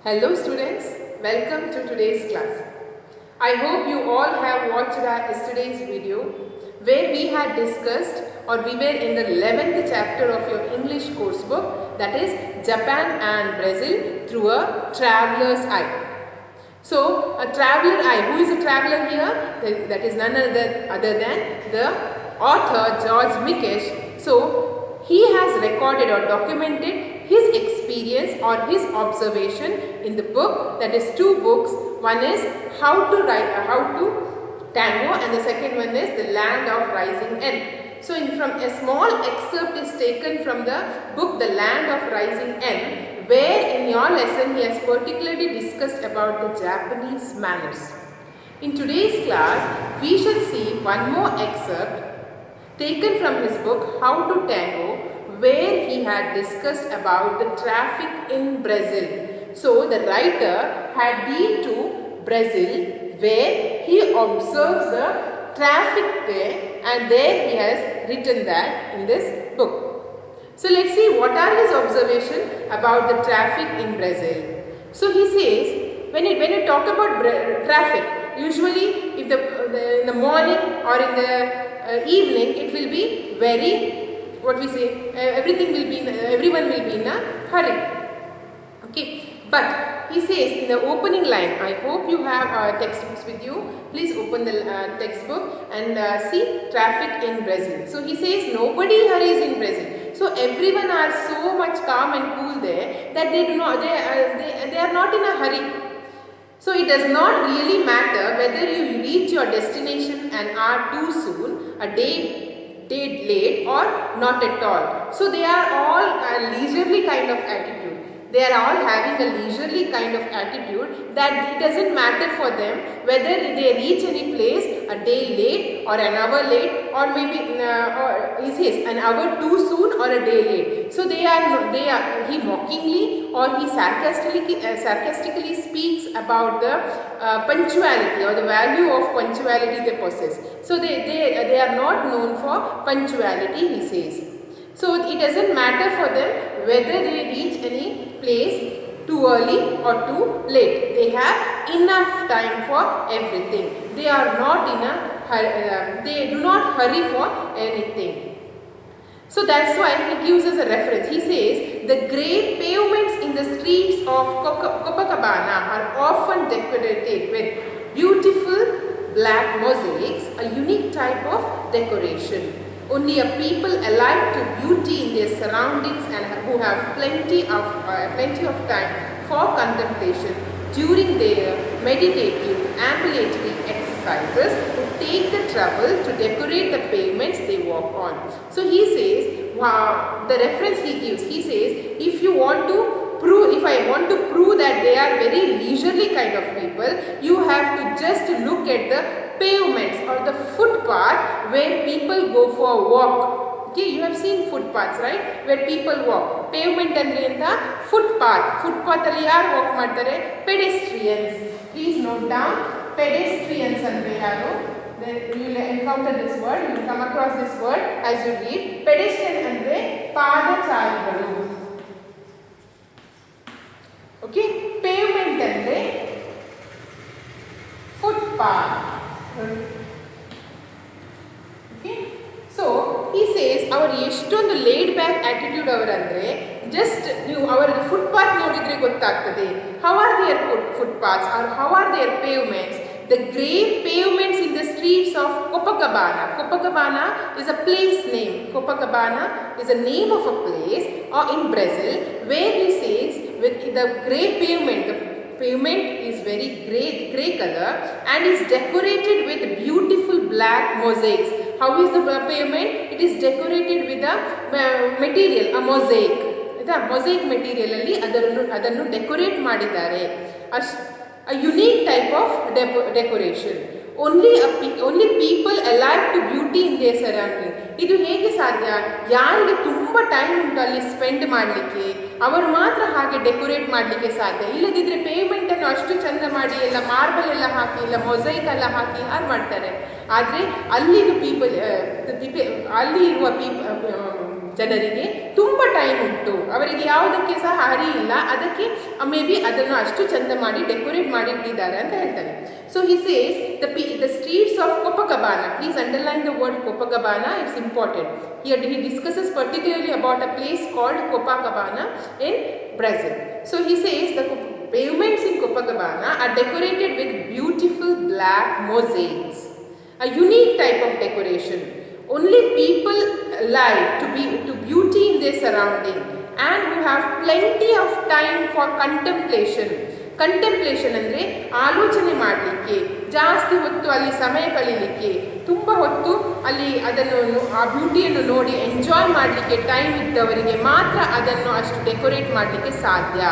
Hello students, welcome to today's class. I hope you all have watched our yesterday's video where we had discussed or we were in the 11th chapter of your English course book, that is Japan and Brazil through a traveler's eye. So a traveler eye, who is a traveler here? That is none other than the author George Mikesh. So he has recorded or documented his experience or his observation in the book, that is two books. One is how to tango, and the second one is the land of rising N. So from a small excerpt is taken from the book The Land of Rising N, where in your lesson he has particularly discussed about the Japanese manners. In today's class we shall see one more excerpt taken from his book How to Tango, where he had discussed about the traffic in Brazil. So the writer had been to Brazil where he observes the traffic there, and there he has written that in this book. So let's see what are his observations about the traffic in Brazil. So he says, when you talk about traffic, usually if in the morning or in the evening, it will be very, everyone will be in a hurry. Okay, but he says in the opening line, I hope you have textbooks with you. Please open the textbook and see traffic in Brazil. So he says nobody hurries in Brazil. So everyone are so much calm and cool there that they are not in a hurry. So it does not really matter whether you reach your destination an hour too soon, a day late, or not at all. So they are all a leisurely kind of attitude. They are all having a leisurely kind of attitude that it doesn't matter for them whether they reach any place a day late or an hour late, or maybe he says an hour too soon or a day late. So he mockingly or he sarcastically speaks about the punctuality or the value of punctuality they possess. So they are not known for punctuality, he says. So it doesn't matter for them whether they reach any place too early or too late. They have enough time for everything. They are not in a hurry, they do not hurry for anything. So that's why he gives us a reference. He says the grey pavements in the streets of Copacabana are often decorated with beautiful black mosaics, a unique type of decoration. Only a people alive to beauty in their surroundings and who have plenty of time for contemplation during their meditative ambulatory exercises would take the trouble to decorate the pavements they walk on. So he says, wow, the reference he gives, he says, if I want to prove that they are very leisurely kind of people, you have to just look at the pavements or the footpath where people go for a walk. Okay, you have seen footpaths, right? Where people walk. Pavement andre anta footpath. Footpath alli yaru walk ಮಾಡ್ತಾರೆ? Pedestrians. Please note down. Pedestrians andre yaru? You will encounter this word. You will come across this word as you read. Pedestrian andre ಪಾದಚಾರಿಗಳು. Okay, pavement andre footpath. Okay, so he says our ಎಷ್ಟೊಂದು laid back attitude ಅವರಂದ್ರೆ just ನೀವು ಅವರ footpath ನೋಡಿದ್ರೆ ಗೊತ್ತಾಗ್ತದೆ. How are their footpaths or how are their pavements? The grey pavements in the streets of Copacabana. Copacabana is a place name. Copacabana is a name of a place or in Brazil, where he says with the grey pavement, the pavement is very grey color and is decorated with beautiful black mosaics. How is the pavement? It is decorated with a material, a mosaic. Mosaic material alli adannu decorate ಮಾಡಿದ್ದಾರೆ. A unique type of decoration. Only people alive to beauty in their surrounding. ಇದು ಹೇಗೆ ಸಾಧ್ಯ? ಯಾರಿಗೆ ತುಂಬ time ಉಂಟು ಅಲ್ಲಿ spend ಮಾಡಲಿಕ್ಕೆ ಅವರು ಮಾತ್ರ ಹಾಗೆ ಡೆಕೋರೇಟ್ ಮಾಡಲಿಕ್ಕೆ ಸಾಧ್ಯ. ಇಲ್ಲದಿದ್ದರೆ ಪೇಮೆಂಟನ್ನು ಅಷ್ಟು ಚಂದ ಮಾಡಿ ಎಲ್ಲ ಮಾರ್ಬಲ್ ಎಲ್ಲ ಹಾಕಿ ಇಲ್ಲ ಮೊಸೈಕ್ ಎಲ್ಲ ಹಾಕಿ ಯಾರು ಮಾಡ್ತಾರೆ? ಆದರೆ ಅಲ್ಲಿ ಇರುವ ಜನರಿಗೆ ತುಂಬ ಟೈಮ್ ಉಂಟು, ಅವರಿಗೆ ಯಾವುದಕ್ಕೆ ಸಹ ಹರಿ ಇಲ್ಲ, ಅದಕ್ಕೆ ಮೇ ಬಿ ಅದನ್ನು ಅಷ್ಟು ಚಂದ ಮಾಡಿ ಡೆಕೋರೇಟ್ ಮಾಡಿ ಇಟ್ಟಿದ್ದಾರೆ ಅಂತ ಹೇಳ್ತಾನೆ. So he says the streets of Copacabana, please underline the word Copacabana, it's important. He discusses particularly about a place called Copacabana in Brazil. So he says the pavements in Copacabana are decorated with beautiful black mosaics, a unique type of decoration. Only people alive to beauty in their surrounding and who have plenty of time for contemplation. ಕಂಟೆಂಪ್ಲೇಷನ್ ಅಂದರೆ ಆಲೋಚನೆ ಮಾಡಲಿಕ್ಕೆ, ಜಾಸ್ತಿ ಹೊತ್ತು ಅಲ್ಲಿ ಸಮಯ ಕಳೀಲಿಕ್ಕೆ, ತುಂಬ ಹೊತ್ತು ಅಲ್ಲಿ ಅದನ್ನು ಆ ಬ್ಯೂಟಿಯನ್ನು ನೋಡಿ ಎಂಜಾಯ್ ಮಾಡಲಿಕ್ಕೆ ಟೈಮ್ ಇದ್ದವರಿಗೆ ಮಾತ್ರ ಅದನ್ನು ಅಷ್ಟು ಡೆಕೋರೇಟ್ ಮಾಡಲಿಕ್ಕೆ ಸಾಧ್ಯ.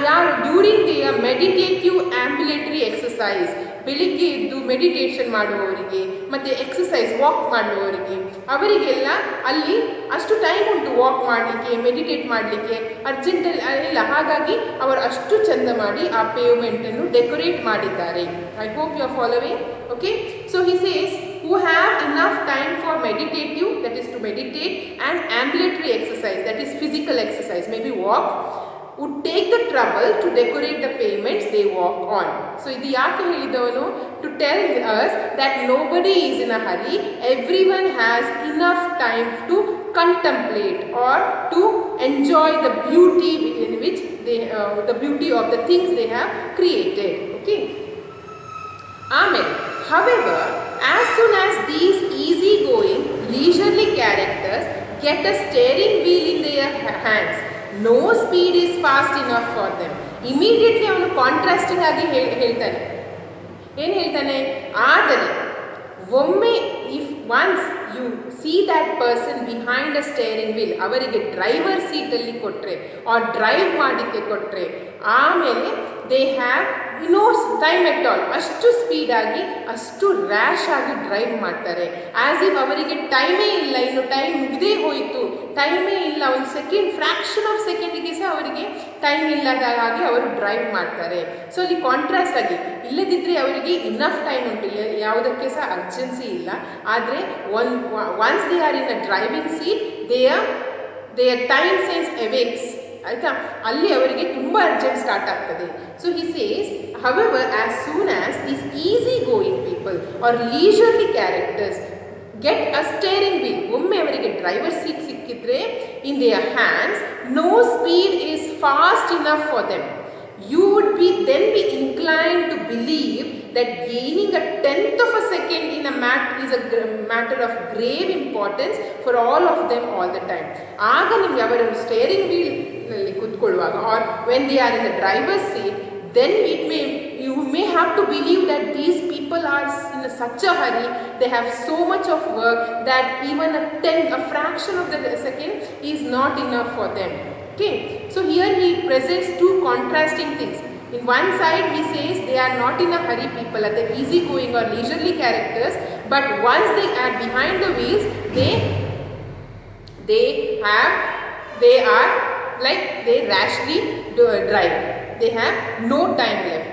ಯಾರು ಡ್ಯೂರಿಂಗ್ ದಿಯ ಮೆಡಿಟೇಟಿವ್ ಆಂಬ್ಯುಲೇಟರಿ ಎಕ್ಸಸೈಸ್, ಬೆಳಿಗ್ಗೆ ಎದ್ದು ಮೆಡಿಟೇಷನ್ ಮಾಡುವವರಿಗೆ ಮತ್ತು ಎಕ್ಸಸೈಸ್ ವಾಕ್ ಮಾಡುವವರಿಗೆ, ಅವರಿಗೆಲ್ಲ ಅಲ್ಲಿ ಅಷ್ಟು ಟೈಮ್ ಉಂಟು ವಾಕ್ ಮಾಡಲಿಕ್ಕೆ, ಮೆಡಿಟೇಟ್ ಮಾಡಲಿಕ್ಕೆ, ಅರ್ಜೆಂಟಲ್ಲಿ ಇಲ್ಲ. ಹಾಗಾಗಿ ಅವರು ಅಷ್ಟು ಚಂದ ಮಾಡಿ ಆ ಪೇವ್ಮೆಂಟನ್ನು ಡೆಕೋರೇಟ್ ಮಾಡಿದ್ದಾರೆ. I hope you are following. Okay, so he says who have enough time for meditative, that is to meditate, and ambulatory exercise, that is physical exercise, maybe walk, would take the trouble to decorate the pavements they walk on. So ಇದು ಯಾಕೆ ಹೇಳಿದವನು? To tell us that nobody is in a hurry, everyone has enough time to contemplate or to enjoy the beauty in which they the beauty of the things they have created. Okay, amen. However, as soon as these easy-going, leisurely characters get a steering wheel in their hands, no speed is fast enough for them. Immediately ಅವನು contrasting ಆಗಿ ಹೇಳ್ತಾನೆ. ಏನು ಹೇಳ್ತಾನೆ? ಆದರೆ ಒಮ್ಮೆ if once you see that person behind a steering wheel, ಅವರಿಗೆ driver ಸೀಟಲ್ಲಿ ಕೊಟ್ಟರೆ ಆರ್ ಡ್ರೈವ್ ಮಾಡಲಿಕ್ಕೆ ಕೊಟ್ಟರೆ, ಆಮೇಲೆ they have no time at all, ಅಷ್ಟು ಸ್ಪೀಡಾಗಿ ಅಷ್ಟು ರ್ಯಾಶ್ ಆಗಿ ಡ್ರೈವ್ ಮಾಡ್ತಾರೆ. ಆ್ಯಸ್ ಇಫ್ ಅವರಿಗೆ ಟೈಮೇ ಇಲ್ಲ, ಇನ್ನು ಟೈಮ್ ಮುಗಿದೇ ಹೋಯಿತು, ಟೈಮೇ ಇಲ್ಲ, ಒಂದು ಸೆಕೆಂಡ್, ಫ್ರ್ಯಾಕ್ಷನ್ ಆಫ್ ಸೆಕೆಂಡಿಗೆ ಸಹ ಅವರಿಗೆ ಟೈಮ್ ಇಲ್ಲದ ಹಾಗೆ ಅವರು ಡ್ರೈವ್ ಮಾಡ್ತಾರೆ. ಸೊ ಅಲ್ಲಿ ಕಾಂಟ್ರಾಸ್ಟ್ ಆಗಿ, ಇಲ್ಲದಿದ್ದರೆ ಅವರಿಗೆ ಇನ್ನಫ್ ಟೈಮ್ ಉಂಟು, ಯಾವುದಕ್ಕೆ ಸಹ ಅರ್ಜೆನ್ಸಿ ಇಲ್ಲ. ಆದರೆ once they are in a driving seat, their time sense awakes, ಆಯಿತಾ? ಅಲ್ಲಿ ಅವರಿಗೆ ತುಂಬ ಅರ್ಜೆಂಟ್ ಸ್ಟಾರ್ಟ್ ಆಗ್ತದೆ. So he says, however, as soon as these easy going people or leisurely characters get a steering wheel, ಒಮ್ಮೆ ಅವರಿಗೆ driver seat ಸಿಕ್ಕಿದ್ರೆ in their hands, no speed is fast enough for them. You would then be inclined to believe that gaining a tenth of a second in a is a matter of grave importance for all of them all the time. ಆಗ ನಿಮಗೆ ಅವರು steering ವೀಲ್ನಲ್ಲಿ ಕೂತ್ಕೊಳ್ಳುವಾಗ or when they are in the driver's seat, then you may have to believe that these people are in such a hurry, they have so much of work that even a fraction of the second is not enough for them. Okay, so here he presents two contrasting things. In one side he says they are not in a hurry people, are the easy going or leisurely characters, but once they are behind the wheels, they are like they rashly drive. They have no time left.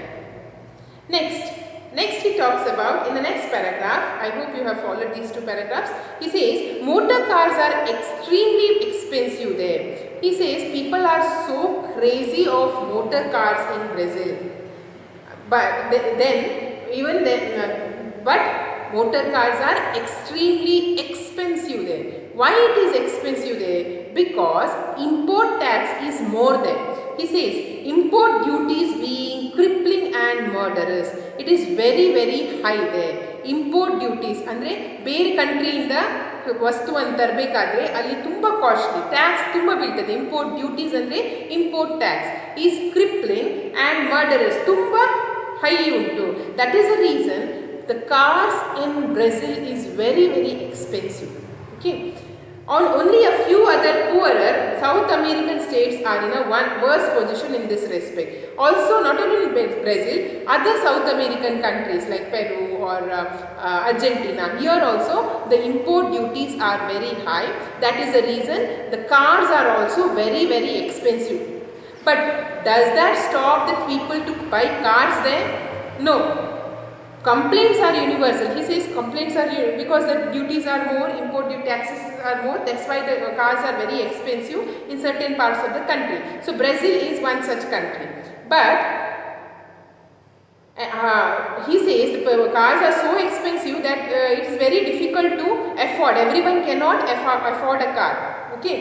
Next he talks about, in the next paragraph, I hope you have followed these two paragraphs, he says motor cars are extremely expensive there. He says people are so crazy of motor cars in Brazil, but motor cars are extremely expensive there. Why it is expensive there? Because import tax is more there. He says import duties being crippling and murderous, it is very very high there. Import duties ಅಂದರೆ ಬೇರೆ ಕಂಟ್ರಿಯಿಂದ ವಸ್ತುವನ್ನು ತರಬೇಕಾದ್ರೆ ಅಲ್ಲಿ ತುಂಬ costly, tax ತುಂಬ ಬೀಳ್ತದೆ. Import duties ಅಂದರೆ import tax is crippling and ಮರ್ಡರಸ್, ತುಂಬ high ಉಂಟು. That is a reason the cars in Brazil is very very expensive. Okay, on only a few other poorer South American states are in a worse position in this respect. Also, not only in Brazil, other South American countries like Peru or Argentina, here also the import duties are very high. That is the reason the cars are also very very expensive. But does that stop the people to buy cars there? No. Complaints are universal. He says complaints are because the duties are more, import duty taxes are more. That's why the cars are very expensive in certain parts of the country. So Brazil is one such country. But he says the cars are so expensive that it is very difficult to afford. Everyone cannot afford a car. Okay,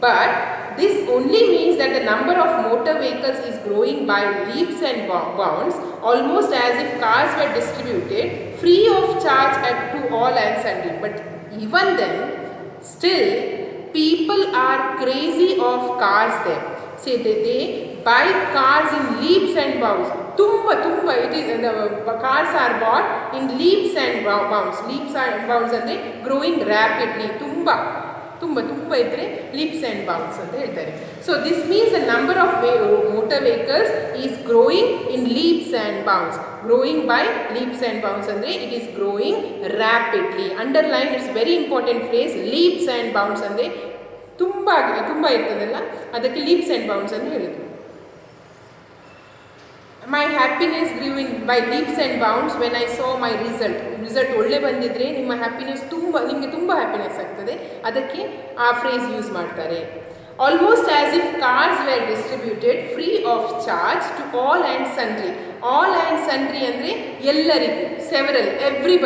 but this only means that the number of motor vehicles is growing by leaps and bounds, almost as if cars were distributed free of charge to all and sundry. But even then, still people are crazy of cars there. Say they buy cars in leaps and bounds. Tumba, it is the cars are bought in leaps and bounds. Leaps and bounds are they growing rapidly. Tumba ಇದ್ರೆ leaps and bounds ಅಂತ ಹೇಳ್ತಾರೆ. So this means the number of motor vehicles is growing in leaps and bounds. Growing by leaps and bounds ಅಂದ್ರೆ it is growing rapidly. Underline, it's very important phrase, leaps and bounds ಅಂದ್ರೆ ತುಂಬಾ ಇರ್ತದಲ್ಲ, ಅದಕ್ಕೆ leaps and bounds ಅಂತ ಹೇಳಿದ್ರು. My happiness grew in by leaps and bounds when I saw my result. ಒಳ್ಳೆ ಬಂದಿದ್ರೆ ನಿಮ್ಮ ಹ್ಯಾಪಿನೆಸ್ ನಿಮಗೆ ತುಂಬ ಹ್ಯಾಪಿನೆಸ್ ಆಗ್ತದೆ, ಅದಕ್ಕೆ ಆ ಫ್ರೇಸ್ ಯೂಸ್ ಮಾಡ್ತಾರೆ. Almost as if cars were distributed free of charge to all and sundry. All and sundry ಅಂದರೆ ಎಲ್ಲರಿಗೂ, several, every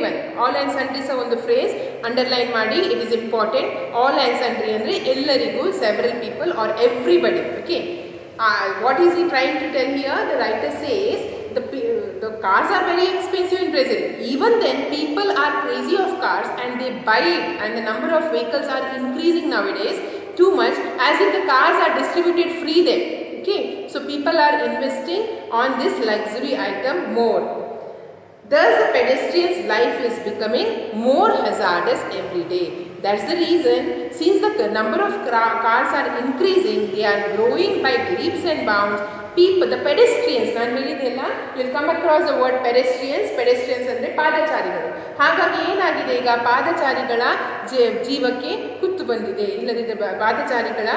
one. All and sundry ಸಹ ಒಂದು ಫ್ರೇಸ್ ಅಂಡರ್ಲೈನ್ ಮಾಡಿ, it is important. All and sundry ಅಂದರೆ ಎಲ್ಲರಿಗೂ, several people or everybody. Okay, what is he trying to tell here? The writer says the cars are very expensive in Brazil. Even then, people are crazy of cars and they buy it, and the number of vehicles are increasing nowadays too much, as if the cars are distributed free there. Okay, so people are investing on this luxury item more. Thus, the pedestrian's life is becoming more hazardous every day. That's the reason, since the number of cars are increasing, they are growing by leaps and bounds. People, the pedestrians, ನಾನು ಹೇಳಿದೆಲ್ಲ, you'll come across the word pedestrians ಅಂದರೆ ಪಾದಚಾರಿಗಳು. ಹಾಗಾಗಿ ಏನಾಗಿದೆ, ಈಗ ಪಾದಚಾರಿಗಳ ಜೀವಕ್ಕೆ ಕುತ್ತು ಬಂದಿದೆ. ಇಲ್ಲದಿದ್ದರೆ ಪಾದಚಾರಿಗಳ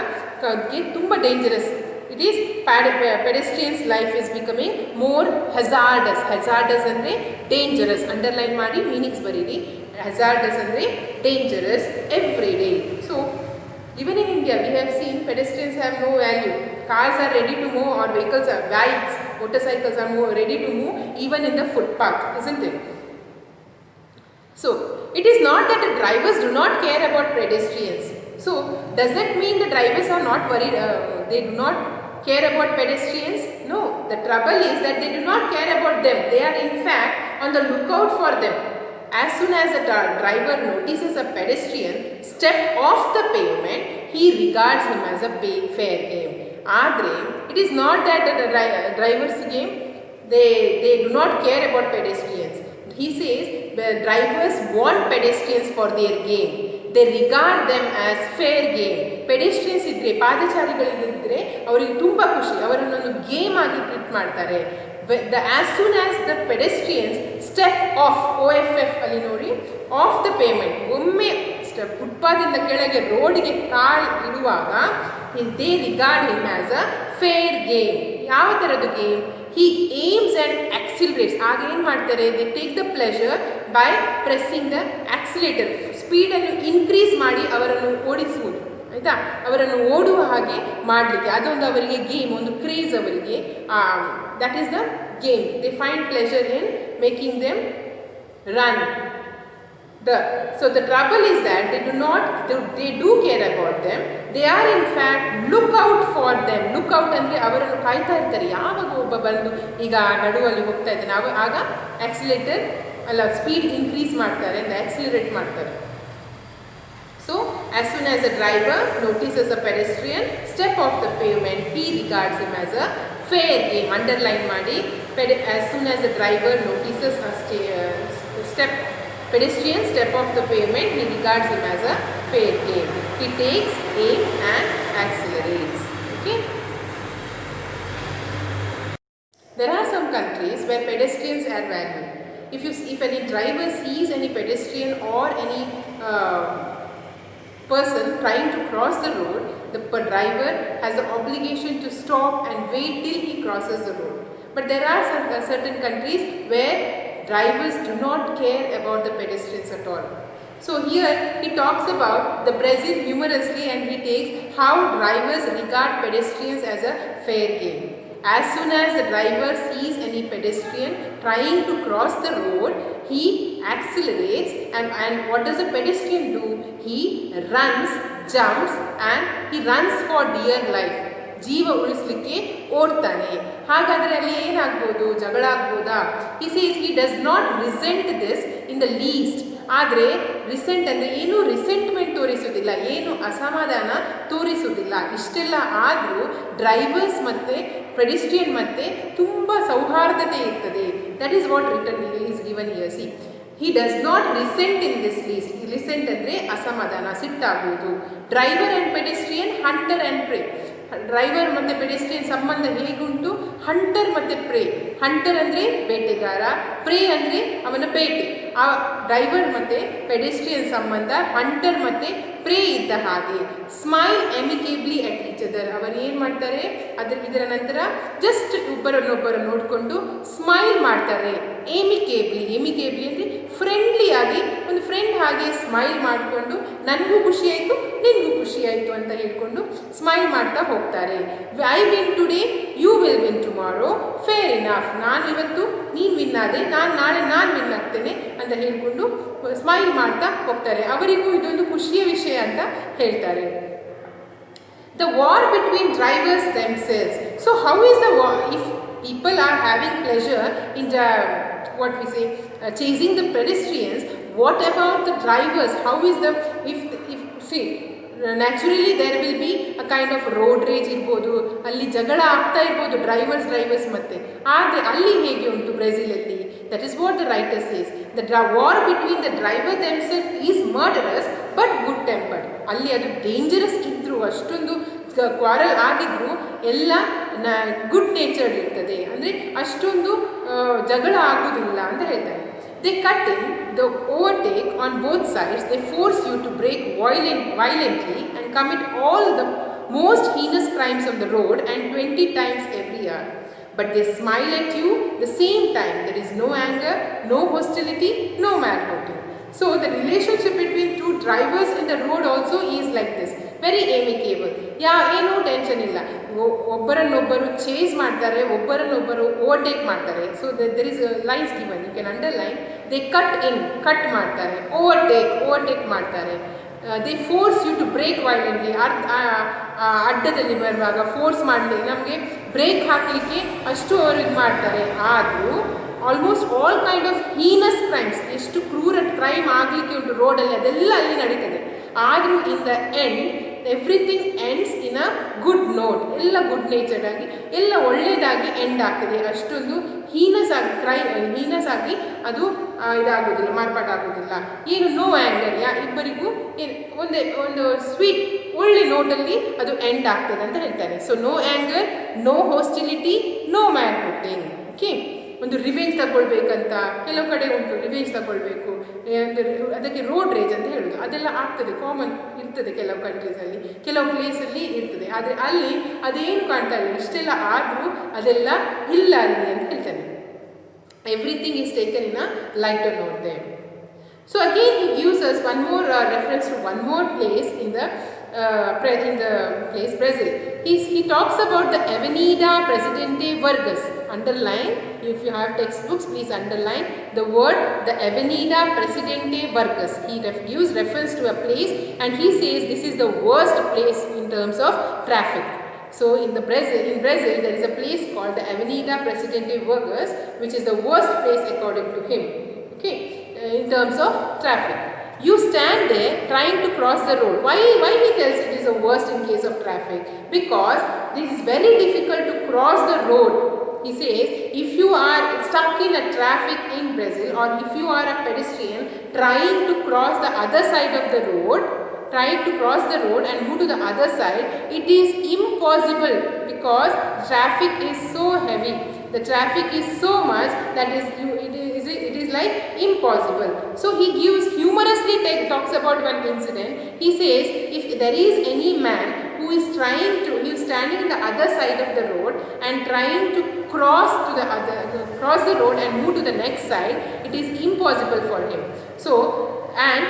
ತುಂಬ dangerous. It is pedestrians life is becoming more hazardous. hazardous ಅಂದರೆ dangerous. ಅಂಡರ್ಲೈನ್ ಮಾಡಿ ಮೀನಿಂಗ್ಸ್ ಬರೀರಿ. hazardous ಅಂದರೆ dangerous every day. So even in India we have seen pedestrians have no value. Cars are ready to move, or vehicles are bikes, motorcycles are ready to move even in the footpath, isn't it? So it is not that the drivers do not care about pedestrians. So does that mean the drivers are not worried, they do not care about pedestrians? No, the trouble is that they do not care about them. They are in fact on the lookout for them. As soon as a driver notices a pedestrian step off the pavement, he regards him as a fair game. ಆದರೆ it is not that the drivers game, they do not care about pedestrians. He says the drivers want pedestrians for their game. They regard them as fair game. Pedestrians ಇದ್ದರೆ, ಪಾದಚಾರಿಗಳಿದ್ದರೆ ಅವರಿಗೆ ತುಂಬ ಖುಷಿ, ಅವರನ್ನೊಂದು game ಆಗಿ treat ಮಾಡ್ತಾರೆ. as soon as the pedestrians step off, OFF ಅಲ್ಲಿ ನೋಡಿ, of the payment, ಒಮ್ಮೆ ಫುಟ್ಪಾದಿಂದ ಕೆಳಗೆ ರೋಡಿಗೆ ಕಾಲ್ ಇಡುವಾಗ, they regard him as a fair game. ಯಾವ ಥರದ್ದು game? he aims and accelerates. ಆಗ ಏನು ಮಾಡ್ತಾರೆ? they take the pleasure by pressing the accelerator. ಸ್ಪೀಡನ್ನು ಇನ್ಕ್ರೀಸ್ ಮಾಡಿ ಅವರನ್ನು ಓಡಿಸುವುದು, ಆಯಿತಾ? ಅವರನ್ನು ಓಡುವ ಹಾಗೆ ಮಾಡಲಿಕ್ಕೆ ಅದೊಂದು ಅವರಿಗೆ ಗೇಮ್, ಒಂದು ಕ್ರೇಜ್ ಅವರಿಗೆ. That is the game. They find pleasure in making them run. So the trouble is that they do care about them. They are in fact look out for them. Look out ಅಂದರೆ ಅವರನ್ನು ಕಾಯ್ತಾ ಇರ್ತಾರೆ. ಯಾವಾಗ ಒಬ್ಬ ಬಂದು ಈಗ ನಡುವಲ್ಲಿ ಹೋಗ್ತಾ ಇದ್ದಾನೆ, ಆಗ ಆಕ್ಸಿಲೇಟರ್ ಅಲ್ಲ ಸ್ಪೀಡ್ ಇನ್ಕ್ರೀಸ್ ಮಾಡ್ತಾರೆ, ಅಂದರೆ ಆಕ್ಸಿಲರೇಟ್ ಮಾಡ್ತಾರೆ. So as soon as a driver notices a pedestrian step off the pavement, he regards him as a fair game. Underline ಮಾಡಿ, as soon as a driver notices a pedestrian step off the pavement, he regards him as a fair game. He takes aim and accelerates. Okay. There are some countries where pedestrians are valued. If any driver sees any pedestrian or any person trying to cross the road, the driver has the obligation to stop and wait till he crosses the road. But there are some certain countries where drivers do not care about the pedestrians at all. So here he talks about the Brazil humorously, and he takes how drivers regard pedestrians as a fair game. As soon as the driver sees any pedestrian trying to cross the road, he accelerates, and what does a pedestrian do? He runs, jumps, and he runs for dear life. ಜೀವ ಉಳಿಸಲಿಕ್ಕೆ ಓಡ್ತಾನೆ. ಹಾಗಾದರೆ ಅಲ್ಲಿ ಏನಾಗ್ಬೋದು? ಜಗಳ ಆಗ್ಬೋದಾ? he says he does not resent this in the least. ಆದರೆ recent ಅಂದರೆ ಏನು ರಿಸೆಂಟ್ಮೆಂಟ್ ತೋರಿಸೋದಿಲ್ಲ, ಏನು ಅಸಮಾಧಾನ ತೋರಿಸೋದಿಲ್ಲ. ಇಷ್ಟೆಲ್ಲ ಆದರೂ ಡ್ರೈವರ್ಸ್ ಮತ್ತು ಪೆಡೆಸ್ಟ್ರಿಯನ್ ಮತ್ತು ತುಂಬ ಸೌಹಾರ್ದತೆ ಇರ್ತದೆ. That is what return is given here. C, he does not resent in this least. resent ಅಂದರೆ ಅಸಮಾಧಾನ, ಸಿಟ್ಟಾಗುವುದು. Driver and pedestrian, hunter and prey. Driver ಮತ್ತು ಪೆಡೆಸ್ಟ್ರಿಯನ್ ಸಂಬಂಧ ಹೇಗುಂಟು? ಹಂಟರ್ ಮತ್ತು ಪ್ರೇ. ಹಂಟರ್ ಅಂದರೆ ಬೇಟೆಗಾರ, ಪ್ರೇ ಅಂದರೆ ಅವನ ಬೇಟೆ. ಆ ಡ್ರೈವರ್ ಮತ್ತು ಪೆಡೆಸ್ಟ್ರಿಯನ್ ಸಂಬಂಧ ಹಂಟರ್ ಮತ್ತು ಪ್ರೇ ಇದ್ದ ಹಾಗೆ. Smile amicably at each other. ಅವರು ಏನು ಮಾಡ್ತಾರೆ? ಇದರ ನಂತರ ಜಸ್ಟ್ ಒಬ್ಬರನ್ನೊಬ್ಬರು ನೋಡಿಕೊಂಡು ಸ್ಮೈಲ್ ಮಾಡ್ತಾರೆ. ಎಮಿಕೇಬ್ಲಿ ಅಂದರೆ ಫ್ರೆಂಡ್ಲಿಯಾಗಿ, ಒಂದು ಫ್ರೆಂಡ್ ಹಾಗೆ ಸ್ಮೈಲ್ ಮಾಡಿಕೊಂಡು ನನಗೂ ಖುಷಿ ಆಯಿತು, ನಿನಗೂ ಖುಷಿ ಆಯಿತು ಅಂತ ಹೇಳ್ಕೊಂಡು ಸ್ಮೈಲ್ ಮಾಡ್ತಾ ಹೋಗ್ತಾರೆ. I win today, you will win tomorrow, fair enough. ನಾನು ಇವತ್ತು ನೀನು ವಿನ್ ಆದೆ, ನಾಳೆ ನಾನು ವಿನ್ ಆಗ್ತೇನೆ ಅಂತ ಹೇಳ್ಕೊಂಡು ಸ್ಮೈಲ್ ಮಾಡ್ತಾ ಹೋಗ್ತಾರೆ. ಅವರಿಗೂ ಇದೊಂದು ಖುಷಿಯ ವಿಷಯ ಅಂತ ಹೇಳ್ತಾರೆ. The war between drivers themselves. So how is the war? If people are having pleasure in the, what we say, chasing the pedestrians, what about the drivers? How is the, if see, naturally there will be a kind of road rage ಇರ್ಬೋದು, ಅಲ್ಲಿ ಜಗಳ ಆಗ್ತಾ ಇರ್ಬೋದು drivers ಮತ್ತೆ. ಆದರೆ ಅಲ್ಲಿ ಹೇಗೆ ಉಂಟು ಬ್ರೆಜಿಲಲ್ಲಿ? That is what the writer says. The war between the driver themselves is murderous but good tempered. ಅಲ್ಲಿ ಅದು ಡೇಂಜರಸ್ ಇದ್ದರೂ, ಅಷ್ಟೊಂದು ಕ್ವಾರಲ್ ಆಗಿದ್ರೂ ಎಲ್ಲ ಗುಡ್ ನೇಚರ್ಡ್ ಇರ್ತದೆ. ಅಂದರೆ ಅಷ್ಟೊಂದು ಜಗಳ ಆಗೋದಿಲ್ಲ ಅಂತ ಹೇಳ್ತಾರೆ. They cut in, they overtake on both sides, they force you to brake violently and commit all the most heinous crimes on the road, and 20 times every hour. But they smile at you the same time. There is no anger, no hostility, no manhunting. So the relationship between two drivers in the road also is like this, very amicable. ಏನೂ tension ಇಲ್ಲ. ಒಬ್ಬರನ್ನೊಬ್ಬರು chase ಮಾಡ್ತಾರೆ, ಒಬ್ಬರನ್ನೊಬ್ಬರು overtake ಮಾಡ್ತಾರೆ. So there is lines given, you can underline. They cut ಮಾಡ್ತಾರೆ, overtake ಮಾಡ್ತಾರೆ. They force you to brake violently. ಅಡ್ಡದಲ್ಲಿ ಬರುವಾಗ ಫೋರ್ಸ್ ಮಾಡಲಿ, ನಮಗೆ ಬ್ರೇಕ್ ಹಾಕಲಿಕ್ಕೆ ಅಷ್ಟು ಅವರು ಇದು ಮಾಡ್ತಾರೆ. ಆದರೂ almost all kind of heinous crimes, ಎಷ್ಟು ಕ್ರೂರ ಕ್ರೈಮ್ ಆಗಲಿಕ್ಕೆ ಉಂಟು ರೋಡಲ್ಲಿ, ಅದೆಲ್ಲ ಅಲ್ಲಿ ನಡೀತದೆ. ಆದರೂ in the end everything ends in a good note. ಎಲ್ಲ ಗುಡ್ ನೇಚರ್ಡ್ ಆಗಿ, ಎಲ್ಲ ಒಳ್ಳೆಯದಾಗಿ ಎಂಡ್ ಆಗ್ತದೆ. ಅಷ್ಟೊಂದು ಹೀನಸ್ ಆಗಿ ಅದು ಇದಾಗೋದಿಲ್ಲ, ಮಾರ್ಪಾಟಾಗೋದಿಲ್ಲ. ಏನು ನೋ ಆ್ಯಂಗರ್, ಇಬ್ಬರಿಗೂ ಒಂದು ಸ್ವೀಟ್ ಒಳ್ಳೆ ನೋಟಲ್ಲಿ ಅದು ಎಂಡ್ ಆಗ್ತದೆ ಅಂತ ಹೇಳ್ತಾರೆ. So no anger, no hostility, no man hooting. Okay, ಒಂದು ರಿವೆಂಜ್ ತಗೊಳ್ಬೇಕಂತ ಕೆಲವು ಕಡೆ ಉಂಟು, ರಿವೆಂಜ್ ತಗೊಳ್ಬೇಕು, ಅದಕ್ಕೆ ರೋಡ್ ರೇಜ್ ಅಂತ ಹೇಳೋದು. ಅದೆಲ್ಲ ಆಗ್ತದೆ, ಕಾಮನ್ ಇರ್ತದೆ ಕೆಲವು ಕಂಟ್ರೀಸಲ್ಲಿ, ಕೆಲವು ಪ್ಲೇಸಲ್ಲಿ ಇರ್ತದೆ. ಆದರೆ ಅಲ್ಲಿ ಅದೇನು ಕಾಣ್ತಾ ಇಲ್ಲ. ಇಷ್ಟೆಲ್ಲ ಆದರೂ ಅದೆಲ್ಲ ಇಲ್ಲ ಅಲ್ಲಿ ಅಂತ ಹೇಳ್ತಾನೆ. Everything is taken in a lighter note there. So again he gives us one more reference to one more place in the place Brazil. He talks about the Avenida Presidente Vargas. Underline, if you have textbooks, please underline the word, the Avenida Presidente Vargas. He gives reference to a place, and he says this is the worst place in terms of traffic. So in Brazil there is a place called the Avenida Presidente Vargas, which is the worst place according to him. Okay, in terms of traffic. You stand there trying to cross the road. Why he tells it is the worst in case of traffic? Because it is very difficult to cross the road. He says if you are stuck in a traffic in Brazil, or if you are a pedestrian trying to cross the other side of the road, and move to the other side, it is impossible because traffic is so heavy. The traffic is so much that it is like impossible. So he humorously talks about one incident. He says if there is any man who is he is standing on the other side of the road and trying to cross the road and move to the next side, it is impossible for him. So, and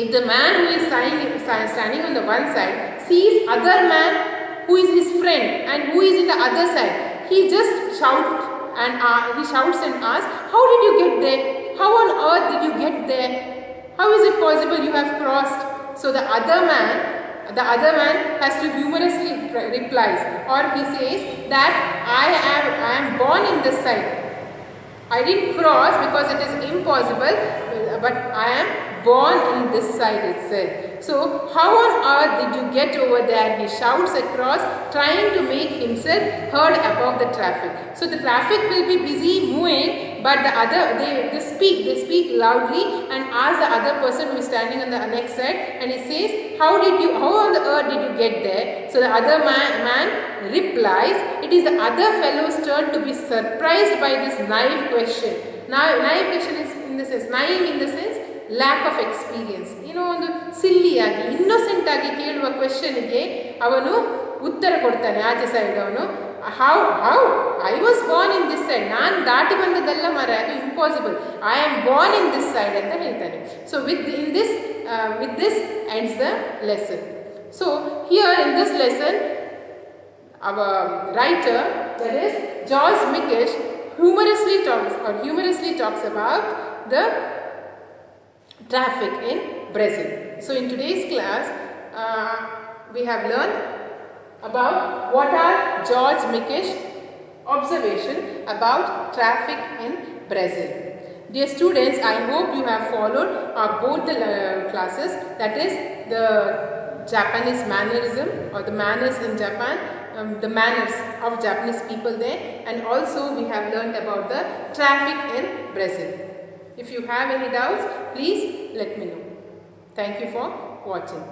if the man who is standing on the one side sees other man who is his friend and who is in the other side, he just shouts and asks, "How did you get there? How on earth did you get there? How is it possible you have crossed?" So the other man has to humorously replies, or he says that I am born in this side. I didn't cross because it is impossible, but I am born in this side itself. So, how on earth did you get over there? He shouts across, trying to make himself heard above the traffic. So, the traffic will be busy moving, but they speak loudly and ask the other person who is standing on the next side, and he says, how on the earth did you get there? So, the other man replies, it is the other fellow's turn to be surprised by this naive question. Now, naive question is naive in the sense lack of experience. ಒಂದು ಸಿಲ್ಲಿಯಾಗಿ innocent ಆಗಿ ಕೇಳುವ ಕ್ವೆಶ್ಚನ್ಗೆ ಅವನು ಉತ್ತರ ಕೊಡ್ತಾನೆ. ಆಚೆ side ಅವನು how I was born in this side, ನಾನು ದಾಟಿ ಬಂದದ್ದಲ್ಲ ಮರ, ಅದು impossible, I am born in this side ಅಂತ ಹೇಳ್ತಾನೆ. So with this ends the lesson. So here in this lesson our writer, that is George Mikesh, humorously talks about the traffic in Brazil. So in today's class we have learned about what are George Mikesh observation about traffic in Brazil. Dear students, I hope you have followed both the classes, that is the Japanese mannerism or the manners in Japan, the manners of Japanese people there, and also we have learned about the traffic in Brazil. If you have any doubts, please let me know. Thank you for watching.